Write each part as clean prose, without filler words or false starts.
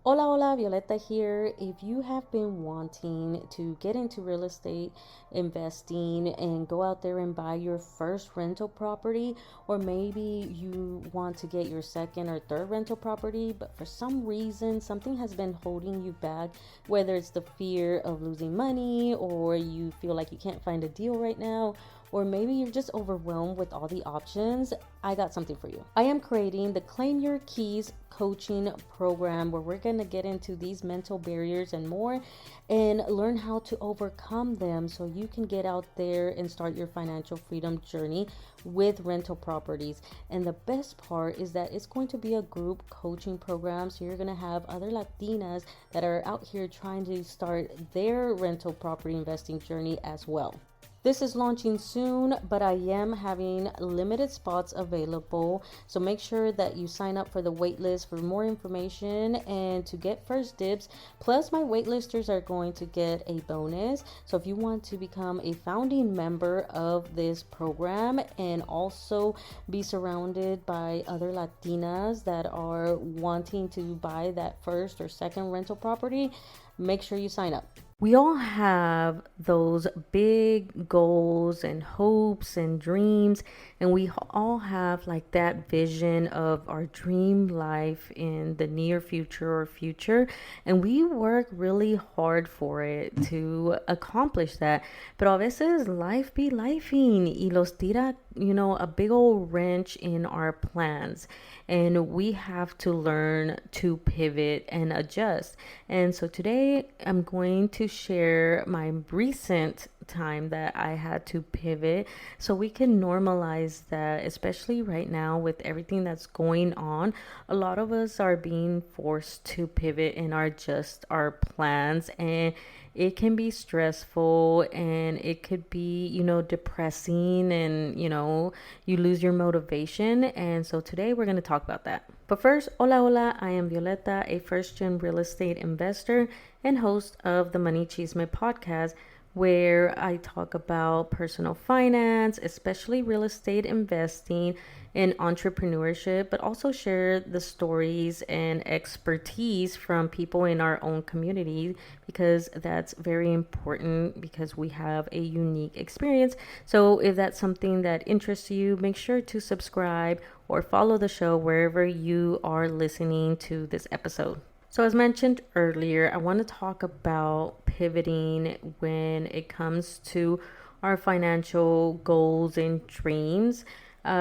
Hola, hola, Violeta here. If you have been wanting to get into real estate investing and go out there and buy your first rental property, or maybe you want to get your second or third rental property, but for some reason something has been holding you back, whether it's the fear of losing money, or you feel like you can't find a deal right now, or maybe you're just overwhelmed with all the options, I got something for you. I am creating the Claim Your Keys coaching program where we're going to get into these mental barriers and more and learn how to overcome them so you can get out there and start your financial freedom journey with rental properties. And the best part is that it's going to be a group coaching program, so you're going to have other Latinas that are out here trying to start their rental property investing journey as well. This is launching soon, but I am having limited spots available. So make sure that you sign up for the waitlist for more information and to get first dibs. Plus, my waitlisters are going to get a bonus. So if you want to become a founding member of this program and also be surrounded by other Latinas that are wanting to buy that first or second rental property, make sure you sign up. We all have those big goals and hopes and dreams, and we all have like that vision of our dream life in the near future or future, and we work really hard for it to accomplish that. Pero a veces life be lifing y los tira, a big old wrench in our plans, and we have to learn to pivot and adjust. And so today I'm going to share my recent time that I had to pivot so we can normalize that, especially right now with everything that's going on. A lot of us are being forced to pivot and adjust our plans, and it can be stressful and it could be, depressing, and, you lose your motivation. And so today we're going to talk about that. But first, hola, hola, I am Violeta, a first gen real estate investor and host of the Money Chisme podcast, where I talk about personal finance, especially real estate investing and entrepreneurship, but also share the stories and expertise from people in our own community, because that's very important because we have a unique experience. So if that's something that interests you, make sure to subscribe or follow the show wherever you are listening to this episode. So, as mentioned earlier, I want to talk about pivoting when it comes to our financial goals and dreams,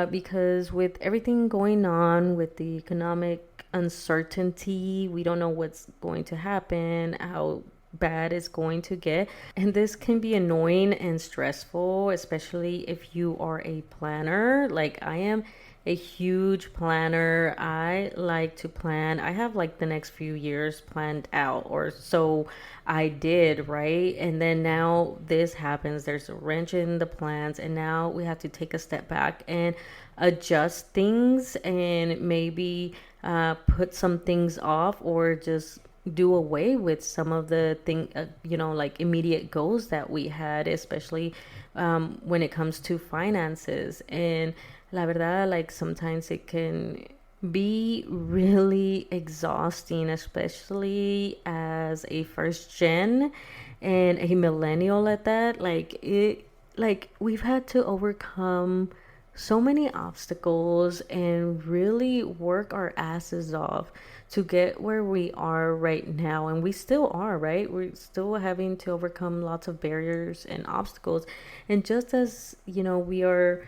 because with everything going on with the economic uncertainty, we don't know what's going to happen, how bad it's going to get. And this can be annoying and stressful, especially if you are a planner like I am. A huge planner. I like to plan. I have like the next few years planned out, or so I did, right? And then now this happens. There's a wrench in the plans, and now we have to take a step back and adjust things and maybe put some things off, or just do away with some of the like immediate goals that we had, especially when it comes to finances. And la verdad, like sometimes it can be really exhausting, especially as a first gen and a millennial at that. Like we've had to overcome so many obstacles and really work our asses off to get where we are right now. And we still are, right? We're still having to overcome lots of barriers and obstacles. And just as, we are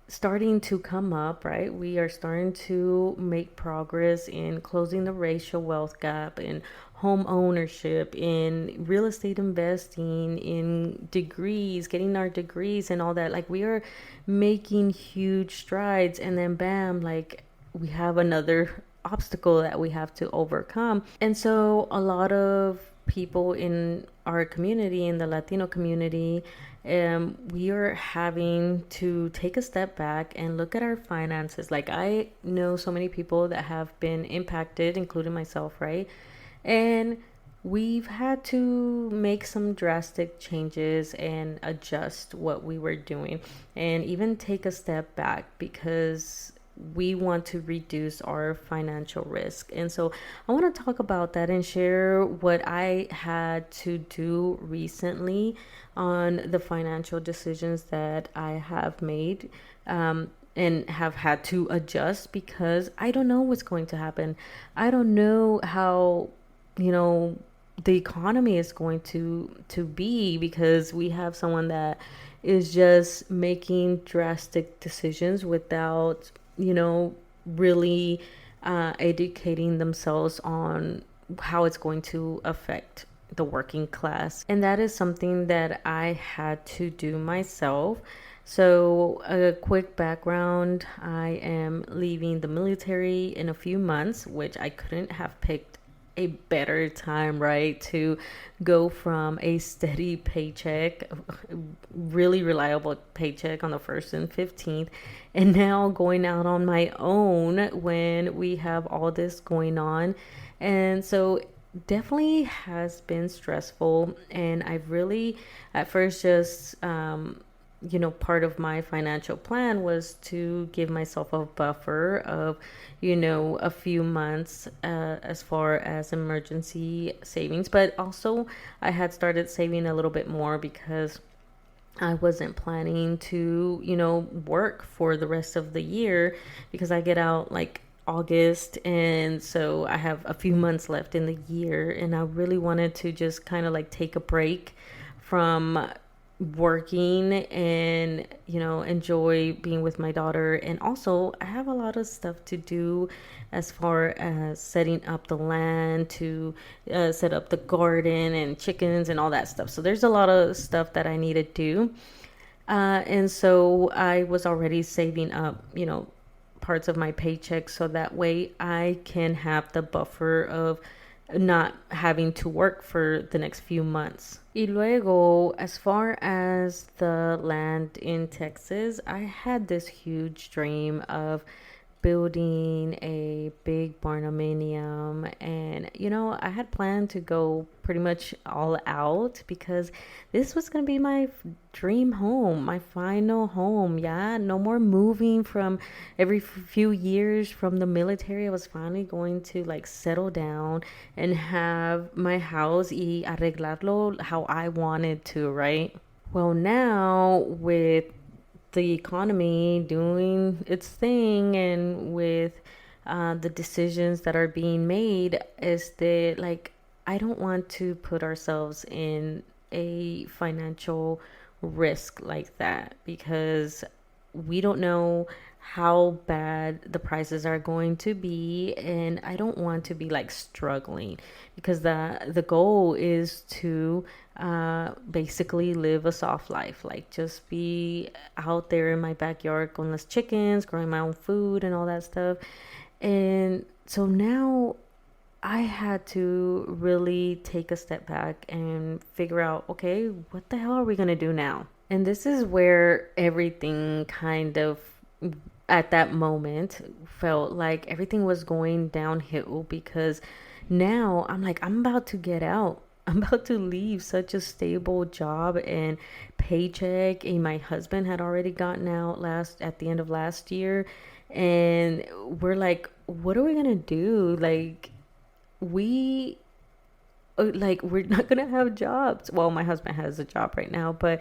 starting to come up, right? We are starting to make progress in closing the racial wealth gap, in home ownership, in real estate investing, in degrees, getting our degrees and all that. Like we are making huge strides, and then bam, like we have another obstacle that we have to overcome. And so a lot of people in our community, in the Latino community, we are having to take a step back and look at our finances. Like I know so many people that have been impacted, including myself, right? And we've had to make some drastic changes and adjust what we were doing, and even take a step back, because we want to reduce our financial risk. And so I want to talk about that and share what I had to do recently on the financial decisions that I have made. And have had to adjust because I don't know what's going to happen. I don't know how, you know, the economy is going to be, because we have someone that is just making drastic decisions without, really educating themselves on how it's going to affect the working class. And that is something that I had to do myself. So, a quick background: I am leaving the military in a few months, which I couldn't have picked a better time, right? To go from a steady paycheck, really reliable paycheck on the 1st and 15th, and now going out on my own when we have all this going on. And so, definitely has been stressful. And I've really, at first, just, part of my financial plan was to give myself a buffer of, a few months as far as emergency savings. But also, I had started saving a little bit more because I wasn't planning to, work for the rest of the year, because I get out like August. And so I have a few months left in the year. And I really wanted to just kind of like take a break from working and enjoy being with my daughter. And also, I have a lot of stuff to do as far as setting up the land to set up the garden and chickens and all that stuff. So there's a lot of stuff that I need to do, and so I was already saving up parts of my paycheck, so that way I can have the buffer of not having to work for the next few months. Y luego, as far as the land in Texas, I had this huge dream of building a big barnuminium. And, I had planned to go pretty much all out, because this was going to be my dream home, my final home. Yeah, no more moving from every few years from the military. I was finally going to like settle down and have my house y arreglarlo how I wanted to, right? Well, now with the economy doing its thing, and with the decisions that are being made, is that like I don't want to put ourselves in a financial risk like that, because we don't know how bad the prices are going to be. And I don't want to be like struggling, because the goal is to basically live a soft life, like just be out there in my backyard con las chickens, growing my own food and all that stuff. And so now I had to really take a step back and figure out, okay, what the hell are we going to do now? And this is where everything kind of, at that moment, felt like everything was going downhill, because now I'm like, I'm about to get out. I'm about to leave such a stable job and paycheck. And my husband had already gotten out at the end of last year. And we're like, what are we going to do? We we're not gonna have jobs. Well, my husband has a job right now, but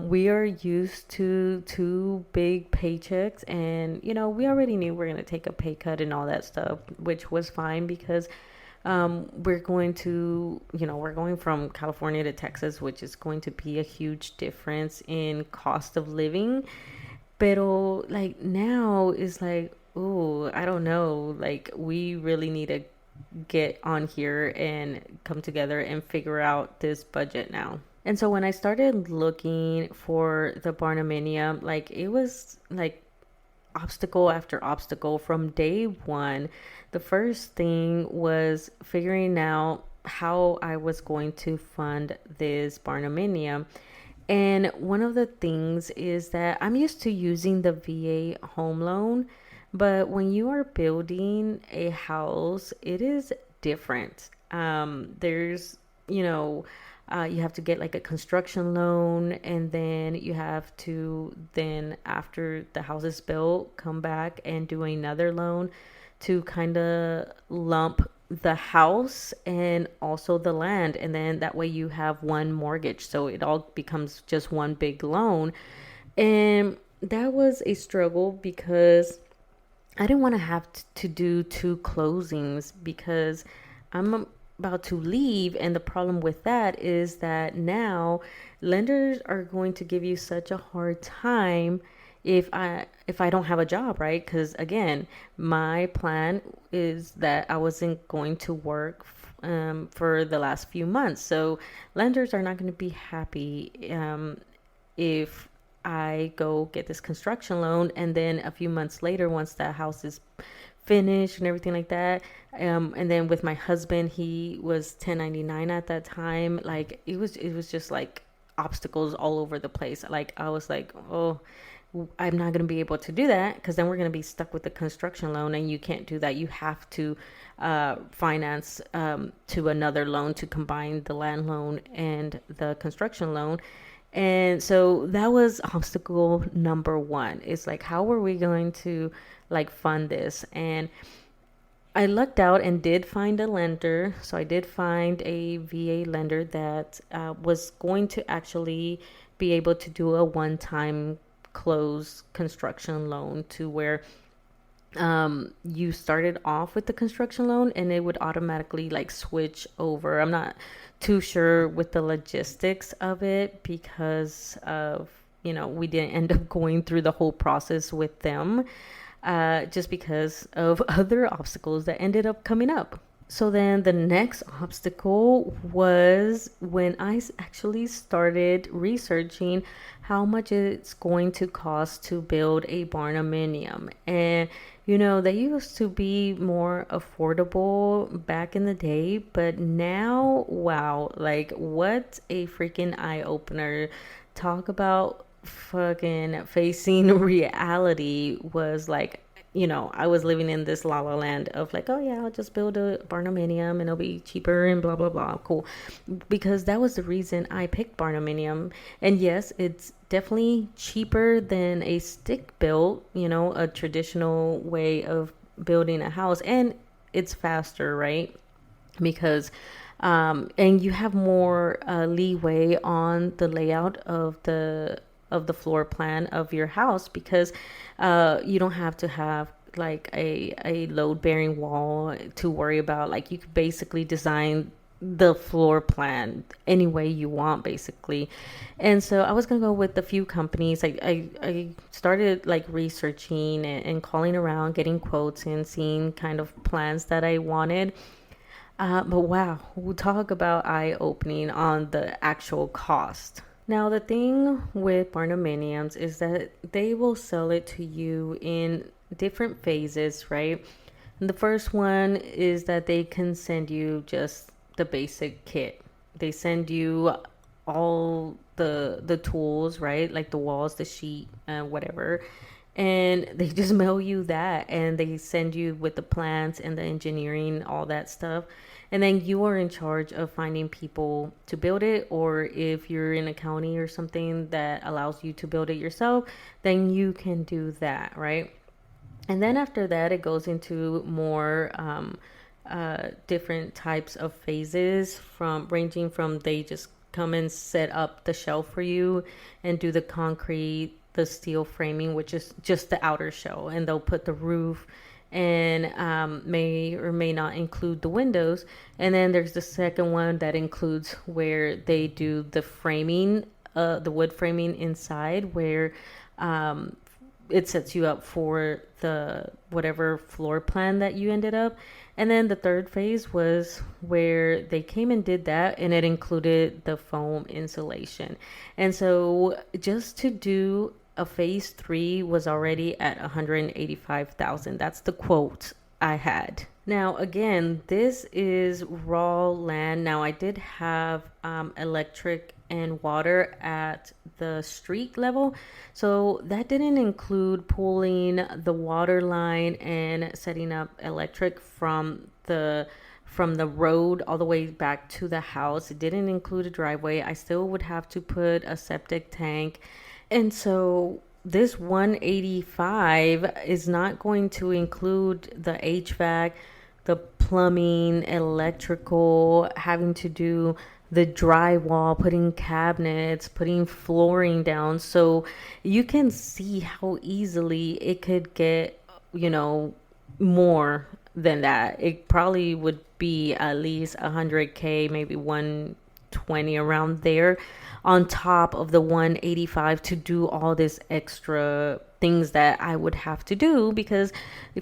we are used to two big paychecks. And we already knew we're gonna take a pay cut and all that stuff, which was fine, because we're going from California to Texas, which is going to be a huge difference in cost of living. Pero like now is like, oh, I don't know, like we really need to get on here and come together and figure out this budget now. And so when I started looking for the barnuminium, like it was like obstacle after obstacle from day one. The first thing was figuring out how I was going to fund this barnuminium. And one of the things is that I'm used to using the VA home loan, but when you are building a house, it is different. There's you have to get like a construction loan, and then you have to then, after the house is built, come back and do another loan to kind of lump the house and also the land, and then that way you have one mortgage, so it all becomes just one big loan. And that was a struggle because I didn't want to have to do two closings because I'm about to leave. And the problem with that is that now lenders are going to give you such a hard time if I don't have a job, right? Because again, my plan is that I wasn't going to work for the last few months. So lenders are not going to be happy if I go get this construction loan, and then a few months later, once that house is finished and everything like that, and then with my husband, he was 1099 at that time. Like it was just like obstacles all over the place. Like I was like, oh, I'm not going to be able to do that because then we're going to be stuck with the construction loan, and you can't do that. You have to finance to another loan to combine the land loan and the construction loan. And so that was obstacle number one. It's like, how are we going to like fund this? And I lucked out and did find a lender. So I did find a VA lender that was going to actually be able to do a one-time close construction loan, to where you started off with the construction loan and it would automatically like switch over. I'm not too sure with the logistics of it because of, we didn't end up going through the whole process with them, just because of other obstacles that ended up coming up. So then the next obstacle was when I actually started researching how much it's going to cost to build a barnuminium. And, they used to be more affordable back in the day, but now, wow, like what a freaking eye opener. Talk about fucking facing reality. Was like, I was living in this la la land of like, oh yeah, I'll just build a barnuminium and it'll be cheaper and blah, blah, blah. Cool. Because that was the reason I picked barnuminium. And yes, it's definitely cheaper than a stick built, a traditional way of building a house. And it's faster, right? Because and you have more leeway on the layout of the floor plan of your house, because you don't have to have like a load bearing wall to worry about. Like you could basically design the floor plan any way you want, basically. And so I was gonna go with a few companies. I started like researching and calling around, getting quotes and seeing kind of plans that I wanted. But wow, we'll talk about eye opening on the actual cost. Now, the thing with barnuminiums is that they will sell it to you in different phases, right? And the first one is that they can send you just the basic kit. They send you all the tools, right? Like the walls, the sheet, whatever. And they just mail you that, and they send you with the plans and the engineering, all that stuff. And then you are in charge of finding people to build it, or if you're in a county or something that allows you to build it yourself, then you can do that, right? And then after that, it goes into more different types of phases, from ranging from they just come and set up the shell for you and do the concrete, the steel framing, which is just the outer shell, and they'll put the roof and may or may not include the windows. And then there's the second one that includes where they do the framing, the wood framing inside, where it sets you up for the whatever floor plan that you ended up. And then the third phase was where they came and did that, and it included the foam insulation. And so just to do a phase 3 was already at 185,000. That's the quote I had. Now, again, this is raw land. Now, I did have electric and water at the street level, so that didn't include pulling the water line and setting up electric from the from the road all the way back to the house. It didn't include a driveway. I still would have to put a septic tank. And so this 185 is not going to include the HVAC, the plumbing, electrical, having to do the drywall, putting cabinets, putting flooring down. So you can see how easily it could get, more than that. It probably would be at least 100K, maybe 120 around there on top of the 185 to do all this extra things that I would have to do, because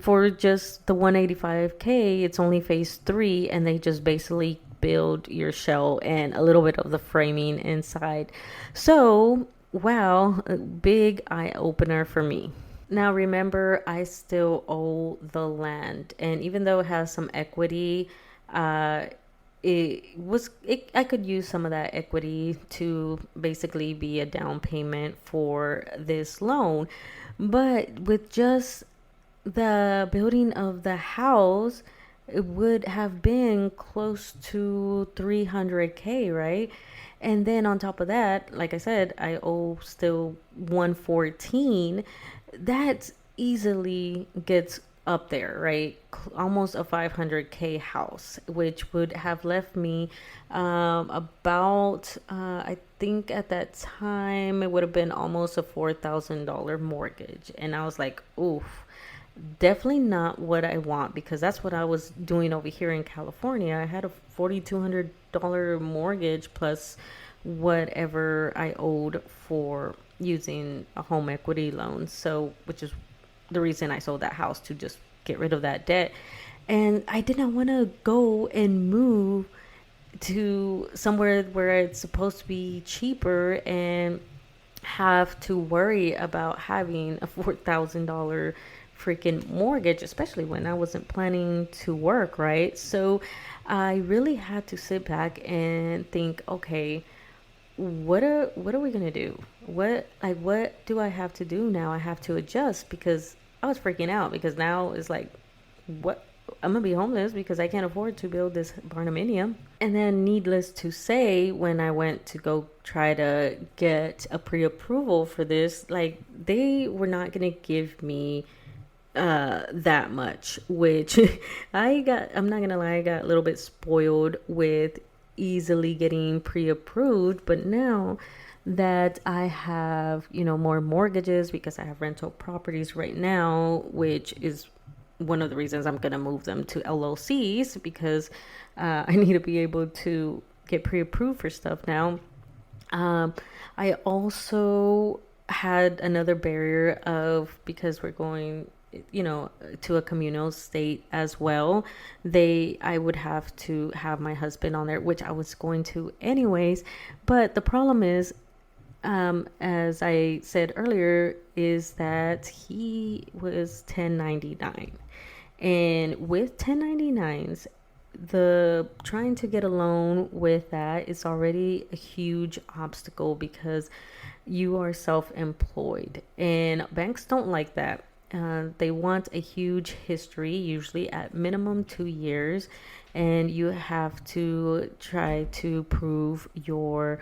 for just the 185K, it's only phase 3, and they just basically build your shell and a little bit of the framing inside. So, wow, a big eye opener for me. Now, remember, I still owe the land, and even though it has some equity, uh, I could use some of that equity to basically be a down payment for this loan. But with just the building of the house, it would have been close to 300K, right? And then on top of that, like I said, I owe still 114. That easily gets up there, right? Almost a 500K house, which would have left me about, I think at that time, it would have been almost a $4,000 mortgage. And I was like, oof, definitely not what I want, because that's what I was doing over here in California. I had a $4,200 mortgage plus whatever I owed for using a home equity loan. So, which is the reason I sold that house, to just get rid of that debt. And I did not want to go and move to somewhere where it's supposed to be cheaper and have to worry about having a $4,000 freaking mortgage, especially when I wasn't planning to work, right? So I really had to sit back and think, okay, what are we gonna do? What do I have to do now? I have to adjust, because I was freaking out, because now it's like, what, I'm gonna be homeless because I can't afford to build this barndominium. And then, needless to say, when I went to go try to get a pre-approval for this, like, they were not gonna give me that much, which I'm not gonna lie, I got a little bit spoiled with easily getting pre-approved. But now that I have, more mortgages, because I have rental properties right now, which is one of the reasons I'm going to move them to LLCs, because I need to be able to get pre-approved for stuff now. I also had another barrier of, because we're going, to a communal state as well. I would have to have my husband on there, which I was going to anyways. But the problem is, as I said earlier, is that he was 1099. And with 1099s, the trying to get a loan with that is already a huge obstacle, because you are self-employed, and banks don't like that. They want a huge history, usually at minimum 2 years, and you have to try to prove your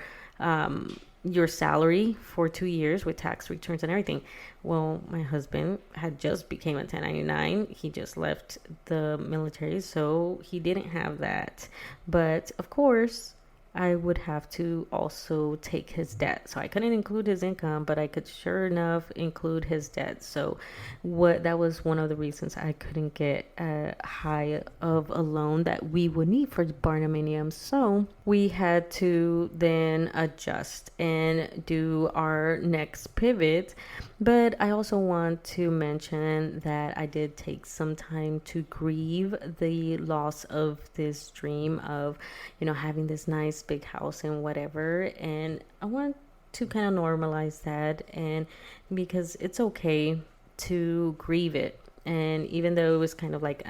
salary for 2 years with tax returns and everything. Well, my husband had just became a 1099. He just left the military, so he didn't have that. But of course, I would have to also take his debt. So I couldn't include his income, but I could sure enough include his debt. So that was one of the reasons I couldn't get a high of a loan that we would need for barndominium. So we had to then adjust and do our next pivot. But I also want to mention that I did take some time to grieve the loss of this dream of, having this nice big house and whatever. And I want to kind of normalize that, and because it's okay to grieve it. And even though it was kind of like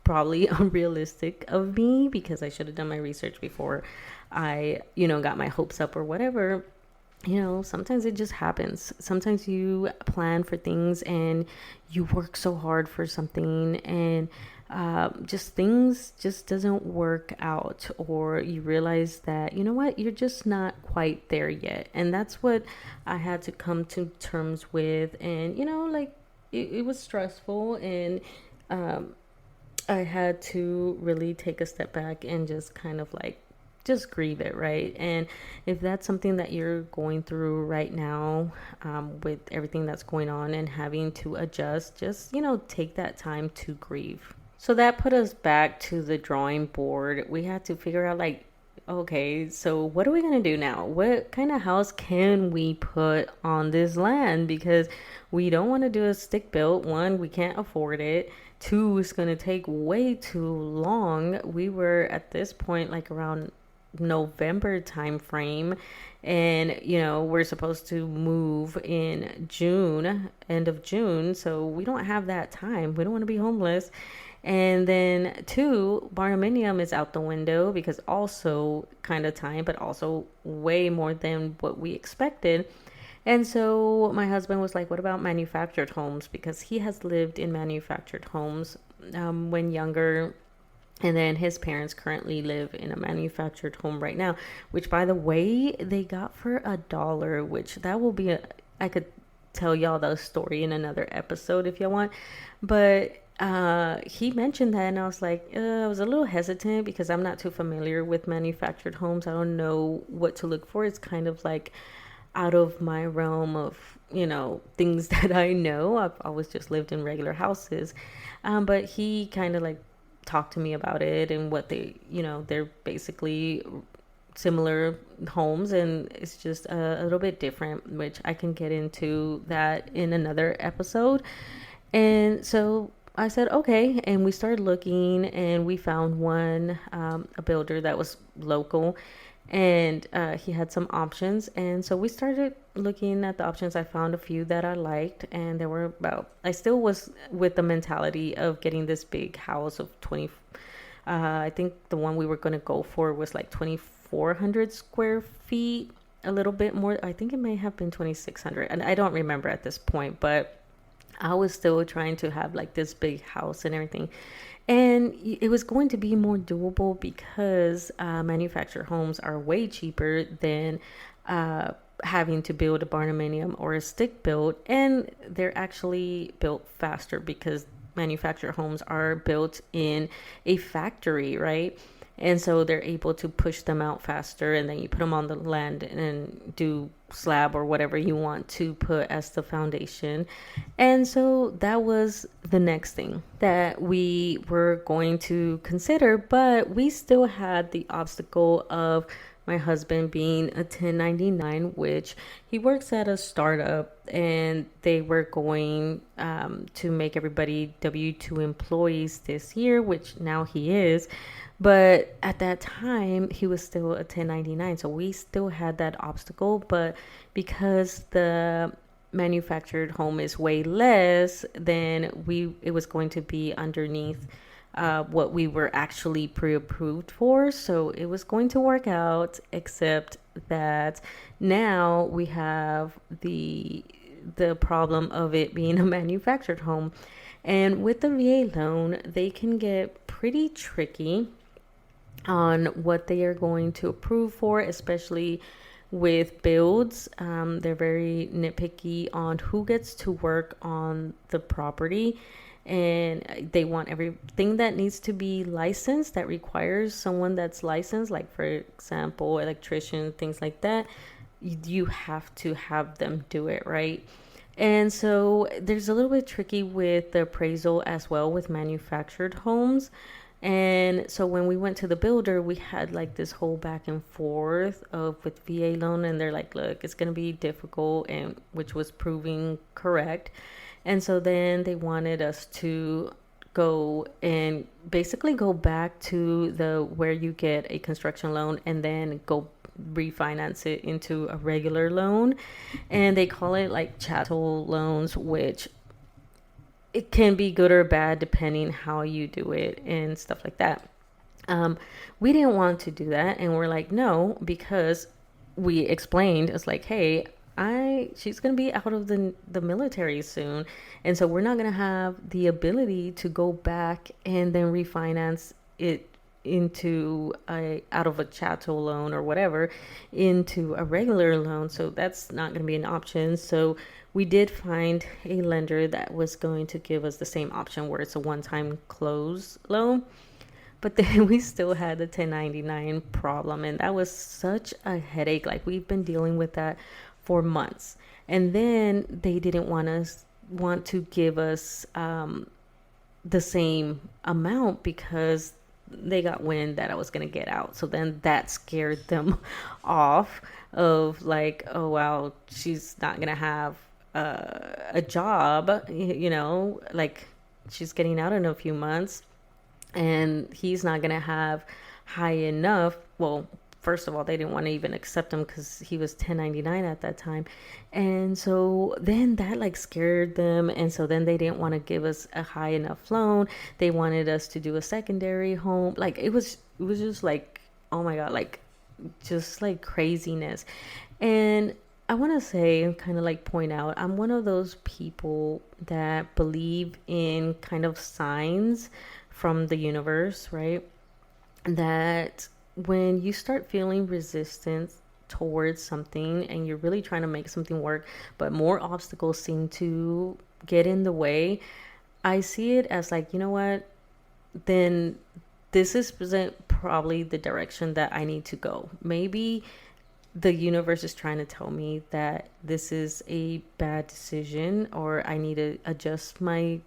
probably unrealistic of me, because I should have done my research before I, got my hopes up or whatever, sometimes it just happens. Sometimes you plan for things and you work so hard for something, and just things just doesn't work out, or you realize that, you know what, you're just not quite there yet. And that's what I had to come to terms with. And, like, it was stressful, and I had to really take a step back and just kind of like just grieve it, right? And if that's something that you're going through right now, with everything that's going on and having to adjust, just, take that time to grieve. So that put us back to the drawing board. We had to figure out, like, okay, so what are we going to do now? What kind of house can we put on this land? Because we don't want to do a stick built. One, we can't afford it. Two, it's going to take way too long. We were at this point like around November time frame, and we're supposed to move in June, end of June, so we don't have that time. We don't want to be homeless. And then two, barnuminium is out the window, because also kind of time, but also way more than what we expected. And so my husband was like, what about manufactured homes? Because he has lived in manufactured homes when younger. And then his parents currently live in a manufactured home right now, which, by the way, they got for $1, which that will be I could tell y'all the story in another episode if y'all want. But he mentioned that, and I was like, I was a little hesitant because I'm not too familiar with manufactured homes. I don't know what to look for. It's kind of like out of my realm of, things that I know. I've always just lived in regular houses. But he kind of like talked to me about it and what they, they're basically similar homes, and it's just a little bit different, which I can get into that in another episode. And so I said, okay. And we started looking, and we found one, a builder that was local, and he had some options. And so we started looking at the options. I found a few that I liked, and there were I still was with the mentality of getting this big house of 20. I think the one we were going to go for was like 2,400 square feet, a little bit more. I think it may have been 2,600, and I don't remember at this point, but I was still trying to have like this big house and everything. And it was going to be more doable because manufactured homes are way cheaper than having to build a barnuminium or a stick built. And they're actually built faster because manufactured homes are built in a factory, right? And so they're able to push them out faster, and then you put them on the land and do slab or whatever you want to put as the foundation. And so that was the next thing that we were going to consider, but we still had the obstacle of my husband being a 1099, which he works at a startup, and they were going to make everybody W-2 employees this year, which now he is. But at that time, he was still a 1099. So we still had that obstacle. But because the manufactured home is way less, then it was going to be underneath what we were actually pre-approved for. So it was going to work out, except that now we have the problem of it being a manufactured home. And with the VA loan, they can get pretty tricky on what they are going to approve for, especially with builds. They're very nitpicky on who gets to work on the property, and they want everything that needs to be licensed, that requires someone that's licensed, like for example, electrician, things like that. You have to have them do it, right? And so there's a little bit tricky with the appraisal as well with manufactured homes. And so when we went to the builder, we had like this whole back and forth with VA loan, and they're like, look, it's going to be difficult, and which was proving correct. And so then they wanted us to go and basically go back to where you get a construction loan and then go refinance it into a regular loan. And they call it like chattel loans, which it can be good or bad depending how you do it and stuff like that. We didn't want to do that, and we're like, no, because we explained, it's like, hey, she's gonna be out of the military soon, and so we're not gonna have the ability to go back and then refinance it into a out of a chattel loan or whatever into a regular loan. So that's not going to be an option. So we did find a lender that was going to give us the same option where it's a one-time close loan. But then we still had the 1099 problem, and that was such a headache. Like, we've been dealing with that for months, and then they didn't want to give us the same amount because they got wind that I was going to get out. So then that scared them off of like, oh, wow, she's not going to have a job, like she's getting out in a few months and he's not going to have high enough. Well, first of all, they didn't want to even accept him because he was 1099 at that time. And so then that like scared them. And so then they didn't want to give us a high enough loan. They wanted us to do a secondary home. Like it was just like, oh my God, like just like craziness. And I want to say, kind of like point out, I'm one of those people that believe in kind of signs from the universe, right? That when you start feeling resistance towards something and you're really trying to make something work, but more obstacles seem to get in the way, I see it as like, you know what, then this is probably the direction that I need to go. Maybe the universe is trying to tell me that this is a bad decision, or I need to adjust my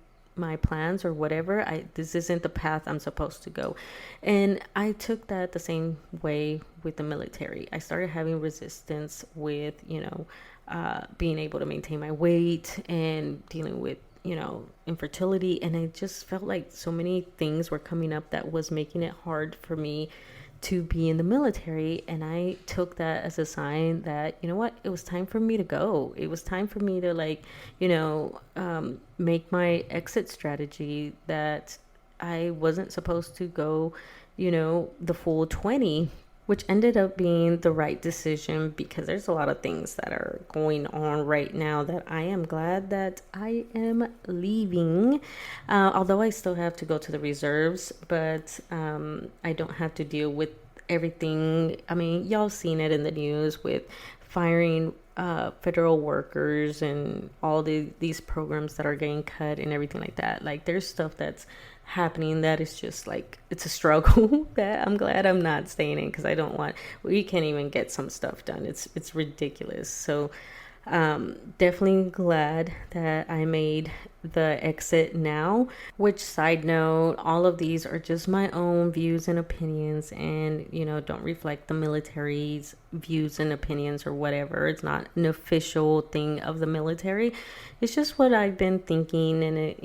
plans or whatever. This isn't the path I'm supposed to go. And I took that the same way with the military. I started having resistance with, being able to maintain my weight and dealing with, infertility. And I just felt like so many things were coming up that was making it hard for me to be in the military. And I took that as a sign that, you know what, it was time for me to go. It was time for me to make my exit strategy, that I wasn't supposed to go, the full 20, which ended up being the right decision because there's a lot of things that are going on right now that I am glad that I am leaving. Although I still have to go to the reserves, but I don't have to deal with everything. I mean, y'all seen it in the news with firing federal workers and all these programs that are getting cut and everything like that. Like, there's stuff that's happening that is just like, it's a struggle that I'm glad I'm not staying in, because we can't even get some stuff done. It's ridiculous. So definitely glad that I made the exit now. Which, side note, all of these are just my own views and opinions, and don't reflect the military's views and opinions or whatever. It's not an official thing of the military. It's just what I've been thinking, and it,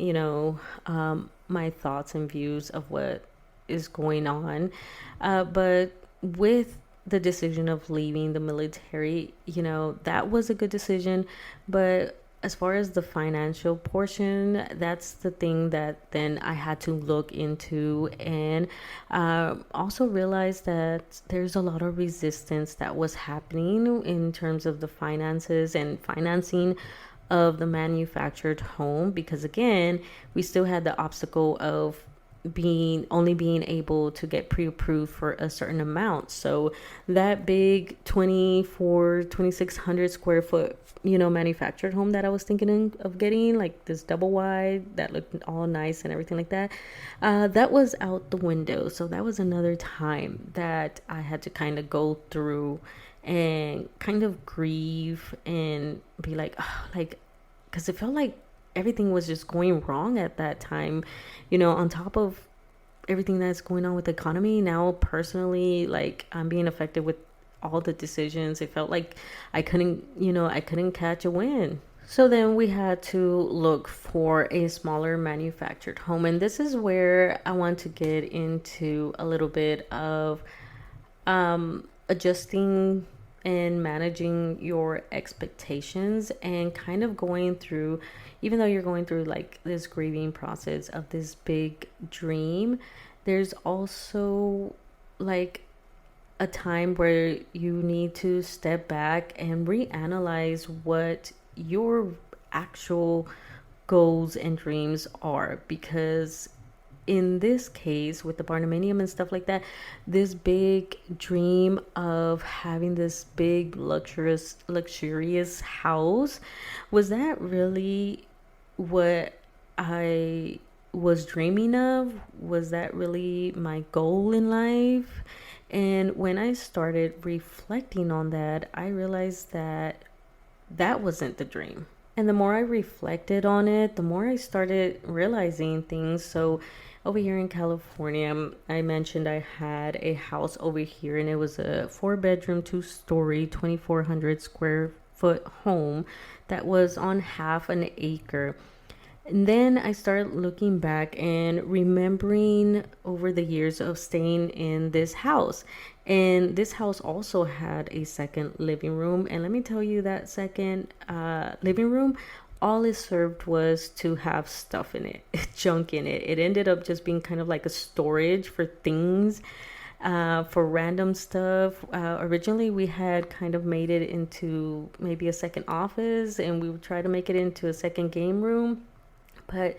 my thoughts and views of what is going on. But with the decision of leaving the military, that was a good decision. But as far as the financial portion, that's the thing that then I had to look into, and also realize that there's a lot of resistance that was happening in terms of the finances and financing of the manufactured home, because again, we still had the obstacle of being able to get pre-approved for a certain amount. So that big 2600 square foot manufactured home that I was thinking of getting, like this double wide that looked all nice and everything like that, that was out the window. So that was another time that I had to kind of go through and kind of grieve and be like, oh, like, because it felt like everything was just going wrong at that time, on top of everything that's going on with the economy. Now, personally, like, I'm being affected with all the decisions. It felt like I couldn't catch a win. So then we had to look for a smaller manufactured home. And this is where I want to get into a little bit of adjusting and managing your expectations, and kind of going through, even though you're going through like this grieving process of this big dream, there's also like a time where you need to step back and reanalyze what your actual goals and dreams are, because in this case with the barnuminium and stuff like that, this big dream of having this big luxurious house, was that really what I was dreaming of? Was that really my goal in life? And when I started reflecting on that, I realized that that wasn't the dream. And the more I reflected on it, the more I started realizing things. So, over here in California, I mentioned I had a house over here, and it was a 4-bedroom, 2-story, 2,400 square foot home that was on half an acre. And then I started looking back and remembering over the years of staying in this house. And this house also had a second living room. And let me tell you, that second living room, all it served was to have stuff in it, junk in it. It ended up just being kind of like a storage for things, for random stuff. Originally, we had kind of made it into maybe a second office, and we would try to make it into a second game room. But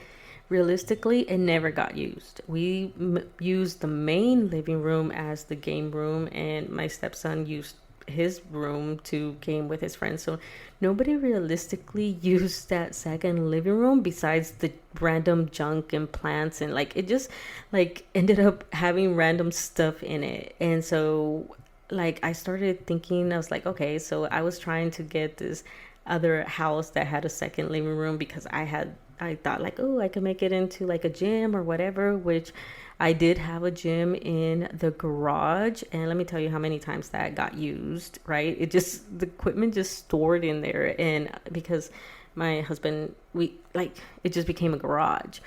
realistically, it never got used. We used the main living room as the game room, and my stepson used his room to game with his friends. So nobody realistically used that second living room besides the random junk and plants, and like it just like ended up having random stuff in it. And so like I started thinking, I was like, okay, so I was trying to get this other house that had a second living room because I thought like, oh, I could make it into like a gym or whatever, which I did have a gym in the garage. And let me tell you how many times that got used, right? It just, the equipment just stored in there. And because my husband, it just became a garage.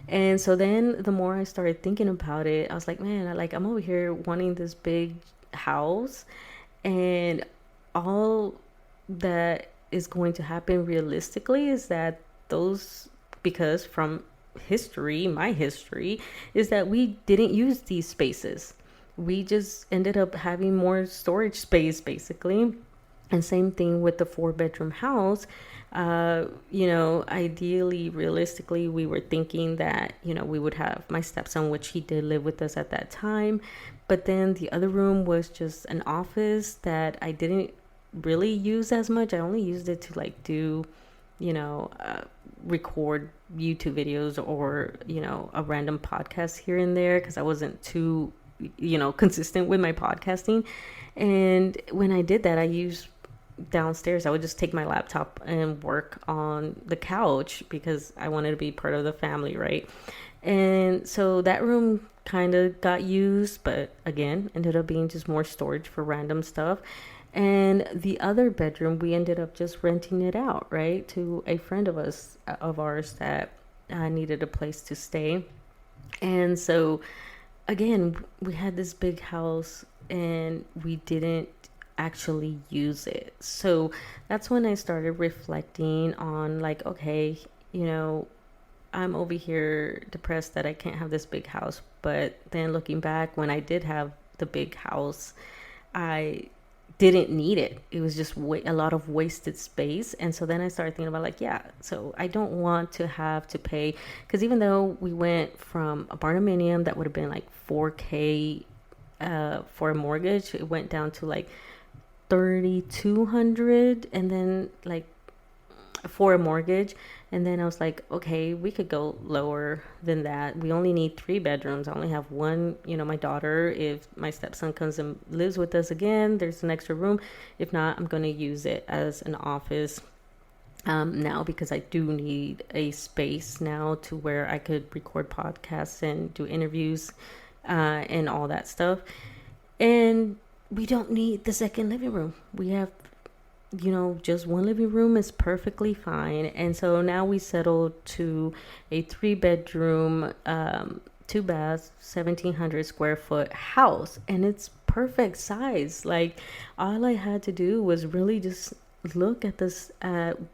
And so then the more I started thinking about it, I was like, man, I'm over here wanting this big house, and all that is going to happen realistically is that because from history, my history is that we didn't use these spaces. We just ended up having more storage space basically. And same thing with the 4-bedroom house. Ideally, realistically, we were thinking that, we would have my stepson, which he did live with us at that time. But then the other room was just an office that I didn't really use as much. I only used it to do, record YouTube videos or, a random podcast here and there, because I wasn't too, consistent with my podcasting. And when I did that, I used downstairs. I would just take my laptop and work on the couch because I wanted to be part of the family, right? And so that room kind of got used, but again, ended up being just more storage for random stuff. And the other bedroom, we ended up just renting it out, right, to a friend of ours that needed a place to stay. And so, again, we had this big house and we didn't actually use it. So that's when I started reflecting on okay, I'm over here depressed that I can't have this big house. But then looking back, when I did have the big house, I didn't need it. It was just a lot of wasted space. And so then I started thinking about so I don't want to have to pay, because even though we went from a barnuminium that would have been $4K for a mortgage, it went down to $3,200, and then for a mortgage. And then I was like, okay, we could go lower than that. We only need 3 bedrooms. I only have one, my daughter. If my stepson comes and lives with us again, there's an extra room. If not, I'm going to use it as an office now, because I do need a space now to where I could record podcasts and do interviews and all that stuff. And we don't need the second living room. We have just one living room is perfectly fine. And so now we settled to a 3-bedroom, 2 baths, 1,700 square foot house. And it's perfect size. All I had to do was really just look at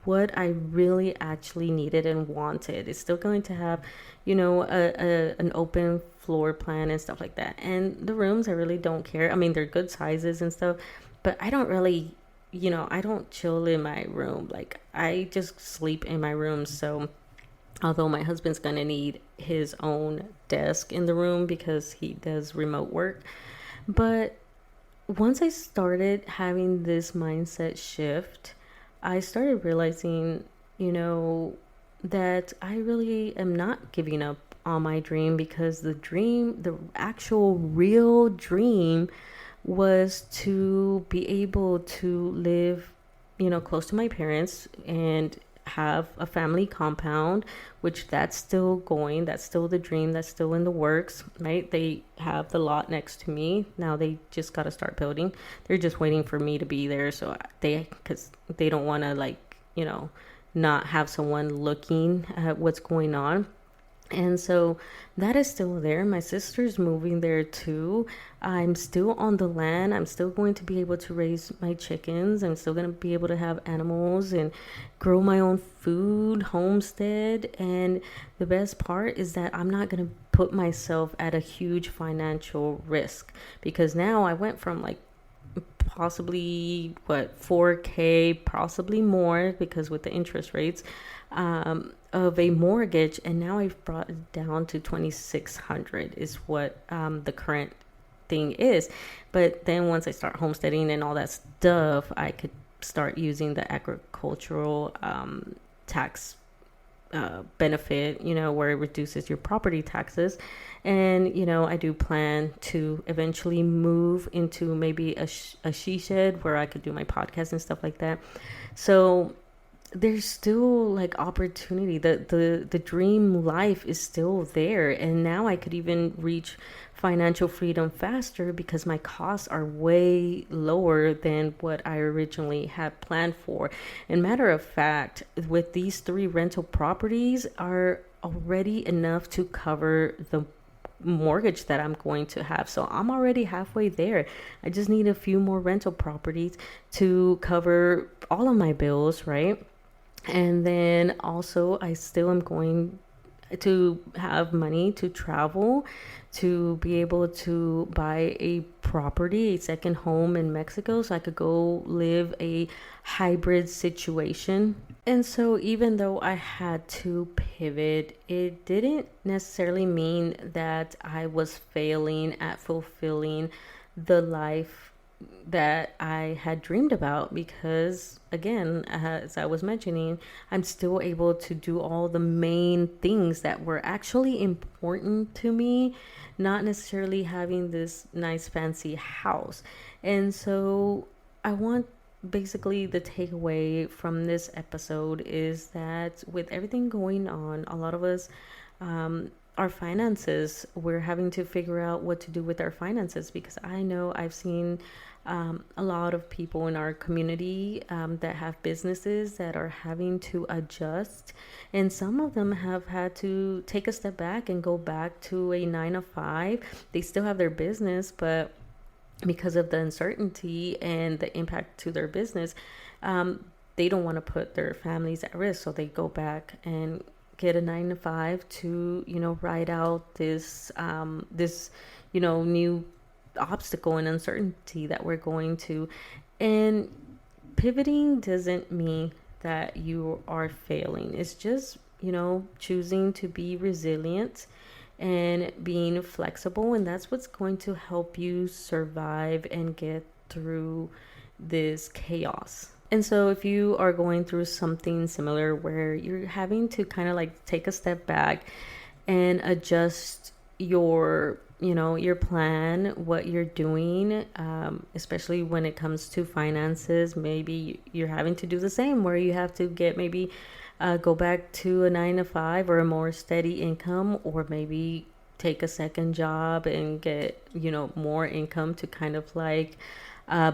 what I really actually needed and wanted. It's still going to have, an open floor plan and stuff like that. And the rooms, I really don't care. I mean, they're good sizes and stuff, but I don't really, I don't chill in my room. Like, I just sleep in my room. So although my husband's gonna need his own desk in the room because he does remote work, but once I started having this mindset shift, I started realizing, that I really am not giving up on my dream, because the actual real dream was to be able to live, close to my parents and have a family compound, which that's still going. That's still the dream. That's still in the works, right? They have the lot next to me. Now they just got to start building. They're just waiting for me to be there. So because they don't want to, like, not have someone looking at what's going on. And so that is still there. My sister's moving there too. I'm still on the land. I'm still going to be able to raise my chickens. I'm still going to be able to have animals and grow my own food, homestead. And the best part is that I'm not going to put myself at a huge financial risk, because now I went from like possibly 4K, possibly more, because with the interest rates, of a mortgage, and now I've brought it down to 2,600 is what the current thing is. But then once I start homesteading and all that stuff, I could start using the agricultural tax benefit, where it reduces your property taxes. And I do plan to eventually move into maybe a she shed where I could do my podcast and stuff like that. So there's still like opportunity. The dream life is still there, and now I could even reach financial freedom faster because my costs are way lower than what I originally had planned for. And matter of fact, with these 3 rental properties are already enough to cover the mortgage that I'm going to have. So I'm already halfway there. I just need a few more rental properties to cover all of my bills, right? And then also I still am going to have money to travel, to be able to buy a property, a second home in Mexico, so I could go live a hybrid situation. And so even though I had to pivot, it didn't necessarily mean that I was failing at fulfilling the life that I had dreamed about, because again, as I was mentioning, I'm still able to do all the main things that were actually important to me, not necessarily having this nice fancy house. And so I want, basically the takeaway from this episode is that with everything going on, a lot of us, our finances, we're having to figure out what to do with our finances, because I know I've seen a lot of people in our community that have businesses that are having to adjust, and some of them have had to take a step back and go back to a 9 to 5. They still have their business, but because of the uncertainty and the impact to their business, they don't want to put their families at risk, so they go back and get a 9 to 5 to ride out this new obstacle and uncertainty that we're going to. And pivoting doesn't mean that you are failing. It's just choosing to be resilient and being flexible, and that's what's going to help you survive and get through this chaos. And so if you are going through something similar where you're having to kind of like take a step back and adjust your plan, what you're doing, especially when it comes to finances, maybe you're having to do the same, where you have to get maybe go back to a 9 to 5 or a more steady income, or maybe take a second job and get more income to kind of like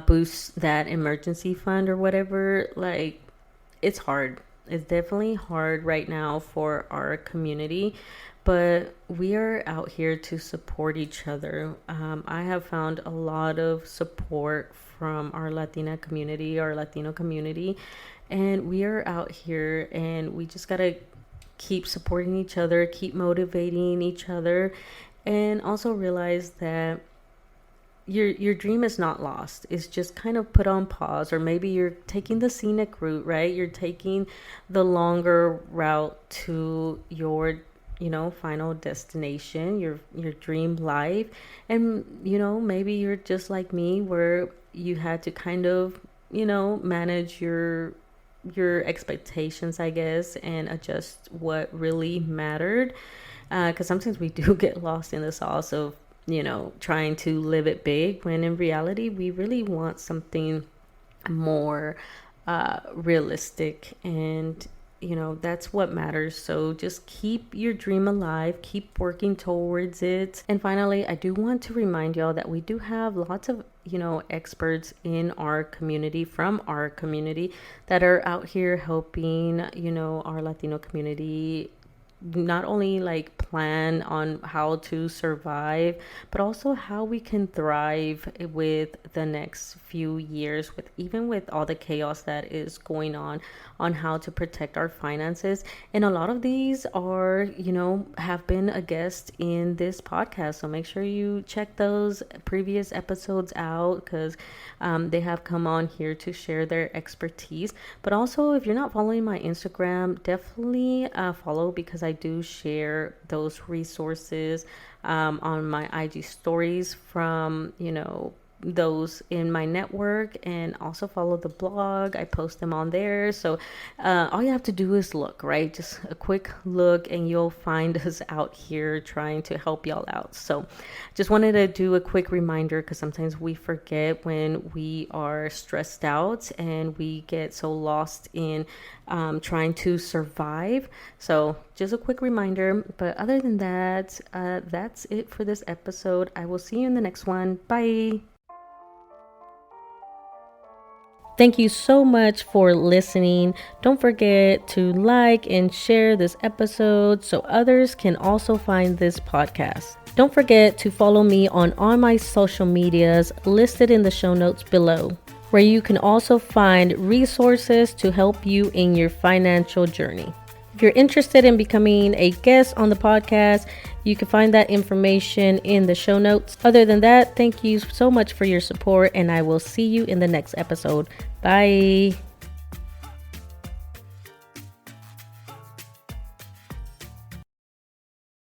boost that emergency fund or whatever. Like, it's hard. It's definitely hard right now for our community, but we are out here to support each other. I have found a lot of support from our Latina community, our Latino community, and we are out here, and we just gotta keep supporting each other, keep motivating each other, And also realize that your dream is not lost. It's just kind of put on pause, or maybe you're taking the scenic route, right? You're taking the longer route to your final destination, your dream life. And maybe you're just like me, where you had to kind of manage your expectations, I guess, and adjust what really mattered, because sometimes we do get lost in the sauce of trying to live it big, when in reality we really want something more realistic. And that's what matters. So just keep your dream alive, keep working towards it. And finally, I do want to remind y'all that we do have lots of experts in our community, from our community, that are out here helping our Latino community not only like plan on how to survive, but also how we can thrive with the next few years, with even with all the chaos that is going on how to protect our finances. And a lot of these are have been a guest in this podcast, so make sure you check those previous episodes out, because they have come on here to share their expertise. But also, if you're not following my Instagram, definitely follow, because I do share those resources on my IG stories from those in my network. And also follow the blog, I post them on there. So all you have to do is look, right? Just a quick look and you'll find us out here trying to help y'all out. So just wanted to do a quick reminder, because sometimes we forget when we are stressed out and we get so lost in trying to survive. So just a quick reminder. But other than that, that's it for this episode. I will see you in the next one. Bye. Thank you so much for listening. Don't forget to like and share this episode so others can also find this podcast. Don't forget to follow me on all my social medias listed in the show notes below, where you can also find resources to help you in your financial journey. If you're interested in becoming a guest on the podcast, you can find that information in the show notes. Other than that, thank you so much for your support, and I will see you in the next episode. Bye.